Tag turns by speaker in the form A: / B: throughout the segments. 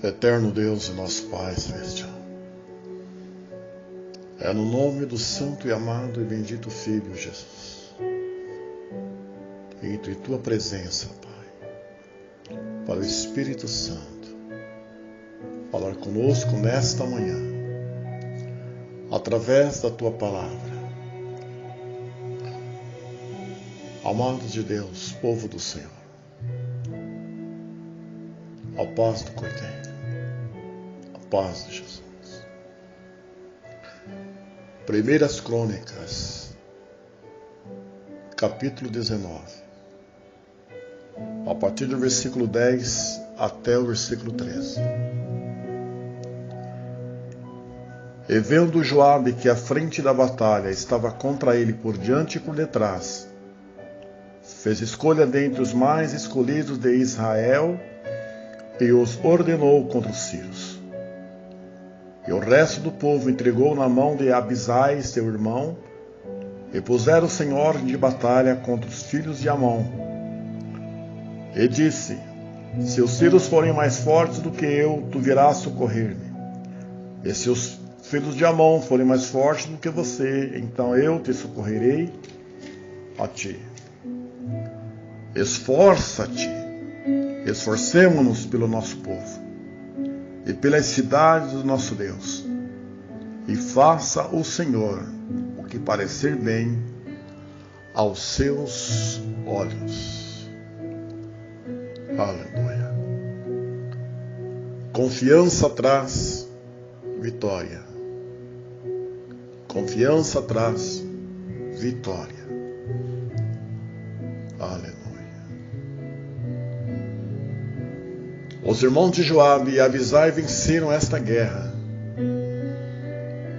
A: Eterno Deus e nosso Pai Celestial, é no nome do santo e amado e bendito Filho Jesus, em tua presença, Pai, para o Espírito Santo falar conosco nesta manhã, através da tua palavra. Amados de Deus, povo do Senhor, a paz do Cordeiro, a paz de Jesus. Primeiras Crônicas, capítulo 19, a partir do versículo 10 até o versículo 13. E vendo Joabe que a frente da batalha estava contra ele por diante e por detrás, fez escolha dentre os mais escolhidos de Israel e os ordenou contra os sírios. E o resto do povo entregou na mão de Abisai, seu irmão, e puseram-se em ordem de batalha contra os filhos de Amon. E disse: se os sírios forem mais fortes do que eu, tu virás socorrer-me. E se os filhos de Amon forem mais fortes do que você, então eu te socorrerei a ti. Esforça-te, esforcemo-nos pelo nosso povo e pelas cidades do nosso Deus, e faça o Senhor o que parecer bem aos seus olhos. Aleluia. Confiança traz vitória. Confiança traz vitória. Aleluia. Os irmãos de Joabe e Abisai venceram esta guerra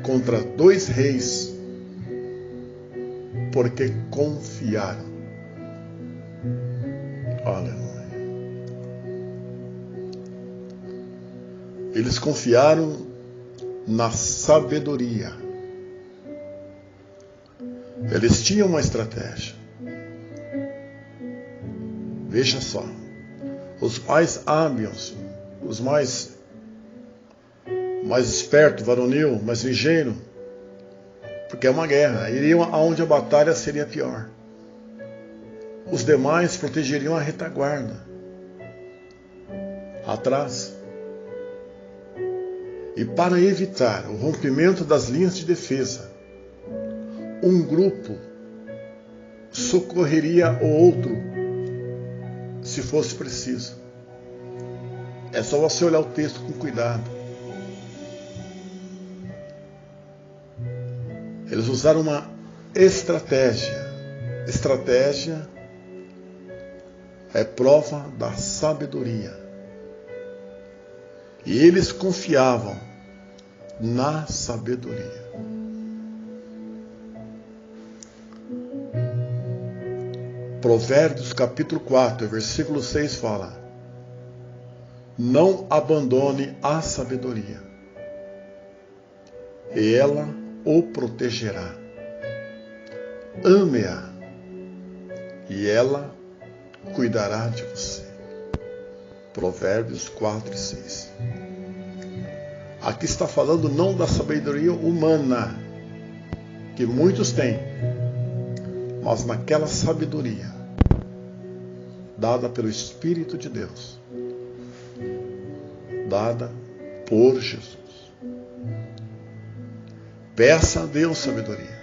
A: contra dois reis, porque confiaram. Aleluia. Eles confiaram na sabedoria. Eles tinham uma estratégia. Veja só. Os mais hábeis, os mais espertos, varonil, mais ligeiro, porque é uma guerra, iriam aonde a batalha seria pior. Os demais protegeriam a retaguarda, atrás. E para evitar o rompimento das linhas de defesa, um grupo socorreria o outro, se fosse preciso. É só você olhar o texto com cuidado. Eles usaram uma estratégia. Estratégia é prova da sabedoria. E eles confiavam na sabedoria. Provérbios capítulo 4, versículo 6 fala: não abandone a sabedoria, e ela o protegerá. Ame-a, e ela cuidará de você. Provérbios 4 e 6. Aqui está falando não da sabedoria humana, que muitos têm, mas naquela sabedoria dada pelo Espírito de Deus, dada por Jesus. Peça a Deus sabedoria.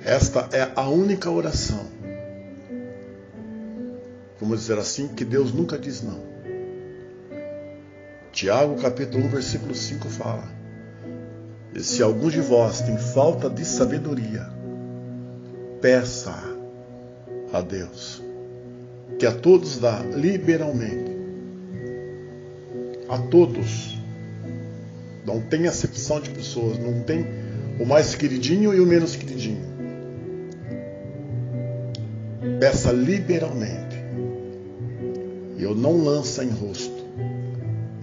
A: Esta é a única oração, vamos dizer assim, que Deus nunca diz não. Tiago capítulo 1, versículo 5 fala: e se algum de vós tem falta de sabedoria, peça a Deus, que a todos dá liberalmente. A todos. Não tem acepção de pessoas, não tem o mais queridinho e o menos queridinho. Peça liberalmente, e eu não lança em rosto,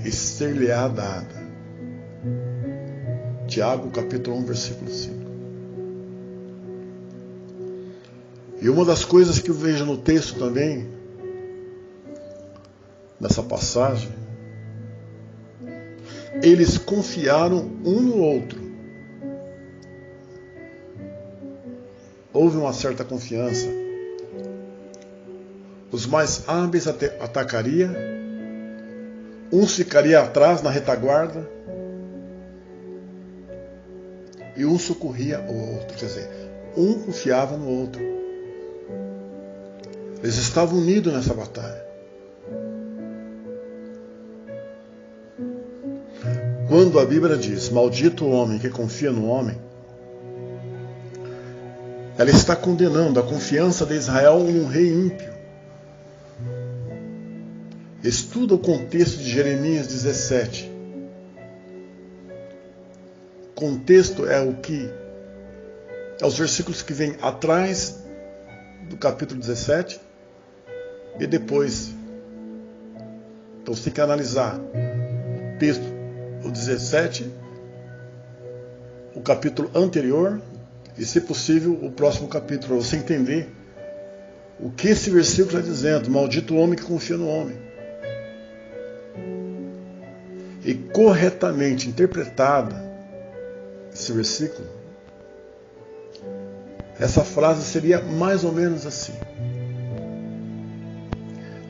A: e ser-lhe-á dada. Tiago capítulo 1, versículo 5. E uma das coisas que eu vejo no texto também, nessa passagem, eles confiaram um no outro. Houve uma certa confiança. Os mais hábeis atacariam, uns ficariam atrás na retaguarda e um socorria o outro. Quer dizer, um confiava no outro. Eles estavam unidos nessa batalha. Quando a Bíblia diz, maldito o homem que confia no homem, ela está condenando a confiança de Israel num rei ímpio. Estuda o contexto de Jeremias 17. Contexto é os versículos que vêm atrás do capítulo 17 e depois. Então você tem que analisar o texto, o 17, o capítulo anterior e, se possível, o próximo capítulo, para você entender o que esse versículo está dizendo. Maldito o homem que confia no homem. E corretamente interpretada, esse versículo, essa frase seria mais ou menos assim: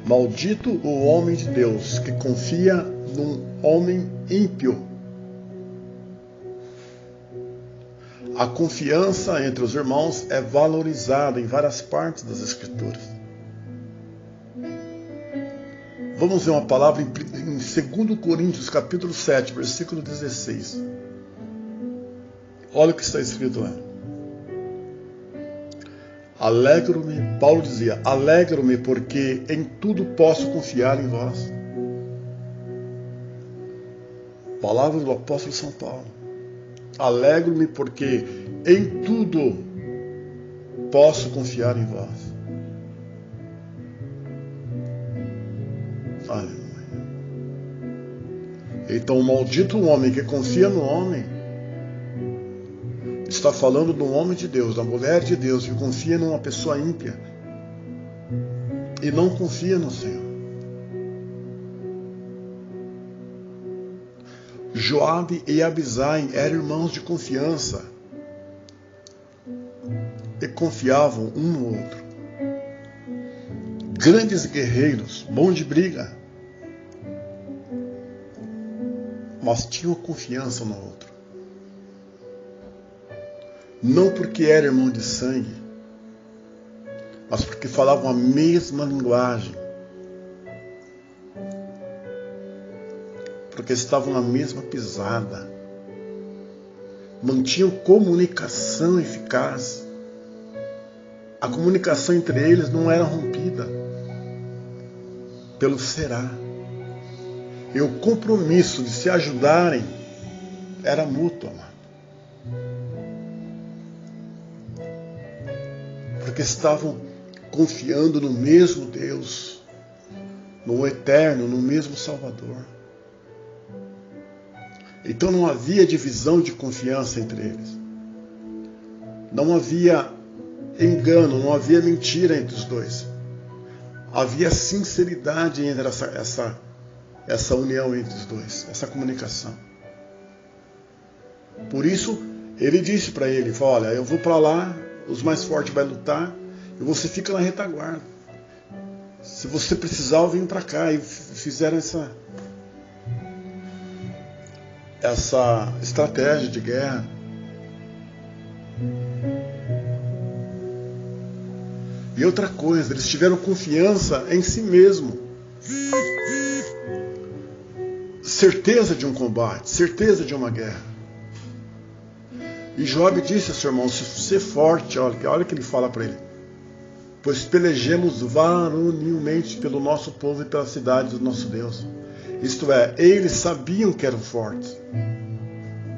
A: maldito o homem de Deus que confia num homem ímpio. A confiança entre os irmãos é valorizada em várias partes das Escrituras. Vamos ver uma palavra em 2 Coríntios, capítulo 7, versículo 16. Olha o que está escrito lá. Alegro-me, Paulo dizia, alegro-me porque em tudo posso confiar em vós. Palavra do apóstolo São Paulo. Alegro-me porque em tudo posso confiar em vós. Aleluia. Então, o maldito homem que confia no homem está falando do homem de Deus, da mulher de Deus, que confia numa pessoa ímpia e não confia no Senhor. Joabe e Abisai eram irmãos de confiança e confiavam um no outro. Grandes guerreiros, bons de briga, mas tinham confiança no outro. Não porque era irmão de sangue, mas porque falavam a mesma linguagem. Porque estavam na mesma pisada. Mantinham comunicação eficaz. A comunicação entre eles não era rompida pelo será. E o compromisso de se ajudarem era mútuo, amado. Porque estavam confiando no mesmo Deus, no eterno, no mesmo Salvador. Então não havia divisão de confiança entre eles. Não havia engano, não havia mentira entre os dois. Havia sinceridade entre essa união entre os dois, essa comunicação. Por isso, ele disse para ele, olha, eu vou para lá, os mais fortes vão lutar, e você fica na retaguarda. Se você precisar, eu venho para cá. E fizeram essa estratégia de guerra. E outra coisa, eles tiveram confiança em si mesmo. Certeza de um combate, certeza de uma guerra. E Joabe disse a seu irmão, ser forte, olha o que ele fala para ele. Pois pelejemos varonilmente pelo nosso povo e pela cidade do nosso Deus. Isto é, eles sabiam que eram fortes.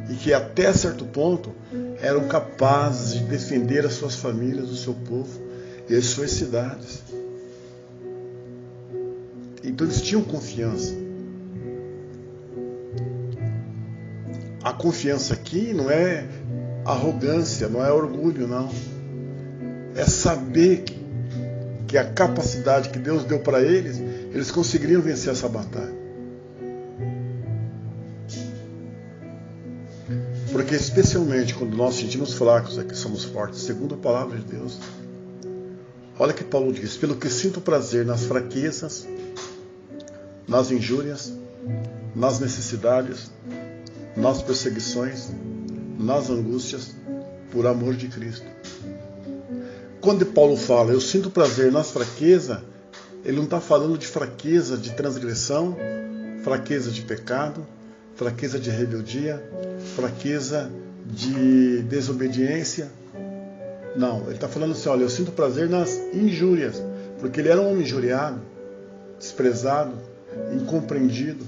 A: E que até certo ponto eram capazes de defender as suas famílias, o seu povo e as suas cidades. Então eles tinham confiança. A confiança aqui não é arrogância, não é orgulho, não. É saber que a capacidade que Deus deu para eles, eles conseguiriam vencer essa batalha. Porque especialmente quando nós sentimos fracos, é que somos fortes, segundo a palavra de Deus. Olha que Paulo diz: pelo que sinto prazer nas fraquezas, nas injúrias, nas necessidades, nas perseguições, nas angústias, por amor de Cristo. Quando Paulo fala, eu sinto prazer nas fraquezas, ele não está falando de fraqueza de transgressão, fraqueza de pecado, fraqueza de rebeldia, fraqueza de desobediência. Não, ele está falando assim, olha, eu sinto prazer nas injúrias, porque ele era um homem injuriado, desprezado, incompreendido.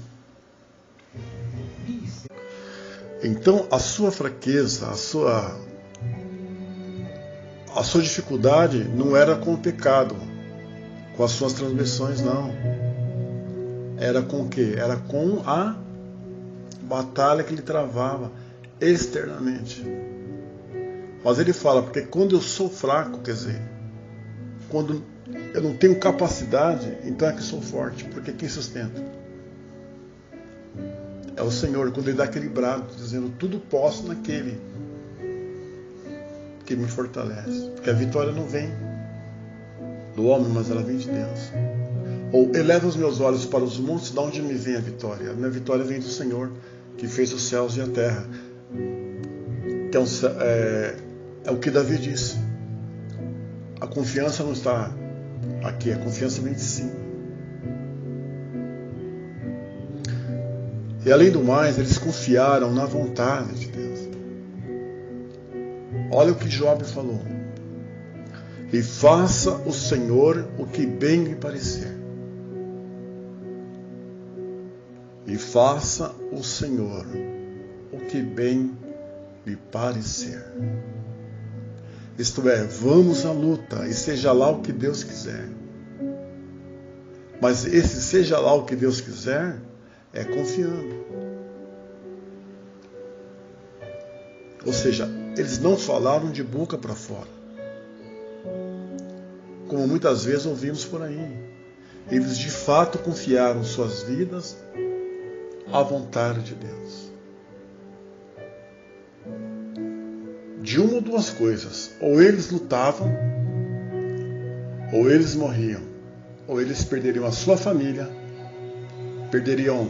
A: Então a sua fraqueza, a sua dificuldade não era com o pecado, com as suas transgressões, não. Era com o quê? Era com a batalha que ele travava externamente. Mas ele fala, porque quando eu sou fraco, quer dizer, quando eu não tenho capacidade, então é que sou forte, porque quem sustenta? É o Senhor, quando ele dá aquele brado, dizendo, tudo posso naquele que me fortalece. Porque a vitória não vem do homem, mas ela vem de Deus. Ou eleva os meus olhos para os montes, de onde me vem a vitória? A minha vitória vem do Senhor, que fez os céus e a terra. Que é o que Davi disse. A confiança não está aqui, a confiança vem de cima. E além do mais, eles confiaram na vontade de Deus. Olha o que Jobe falou. E faça o Senhor o que bem lhe parecer. E faça o Senhor o que bem lhe parecer. Isto é, vamos à luta e seja lá o que Deus quiser. Mas esse seja lá o que Deus quiser é confiando. Ou seja, eles não falaram de boca para fora, como muitas vezes ouvimos por aí. Eles de fato confiaram suas vidas à vontade de Deus. De uma ou duas coisas, ou eles lutavam, ou eles morriam, ou eles perderiam a sua família, perderiam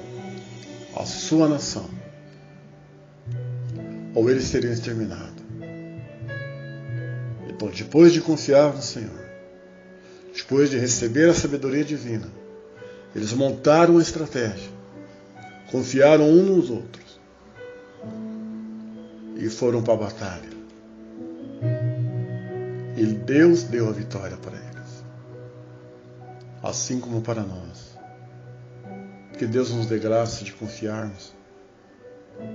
A: a sua nação, ou eles seriam exterminados. Então, depois de confiar no Senhor, depois de receber a sabedoria divina, eles montaram uma estratégia, confiaram uns nos outros e foram para a batalha. E Deus deu a vitória para eles, assim como para nós. Que Deus nos dê graça de confiarmos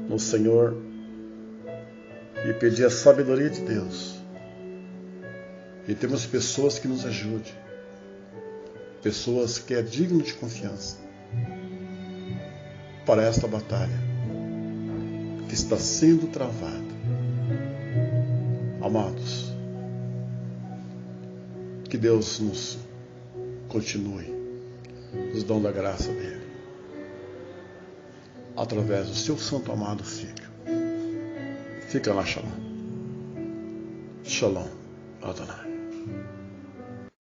A: no Senhor e pedir a sabedoria de Deus. E temos pessoas que nos ajudem, pessoas que é digno de confiança para esta batalha que está sendo travada. Amados, que Deus nos continue nos dando a graça dele, através do seu santo amado Filho. Fica lá, Shalom. Shalom, Adonai.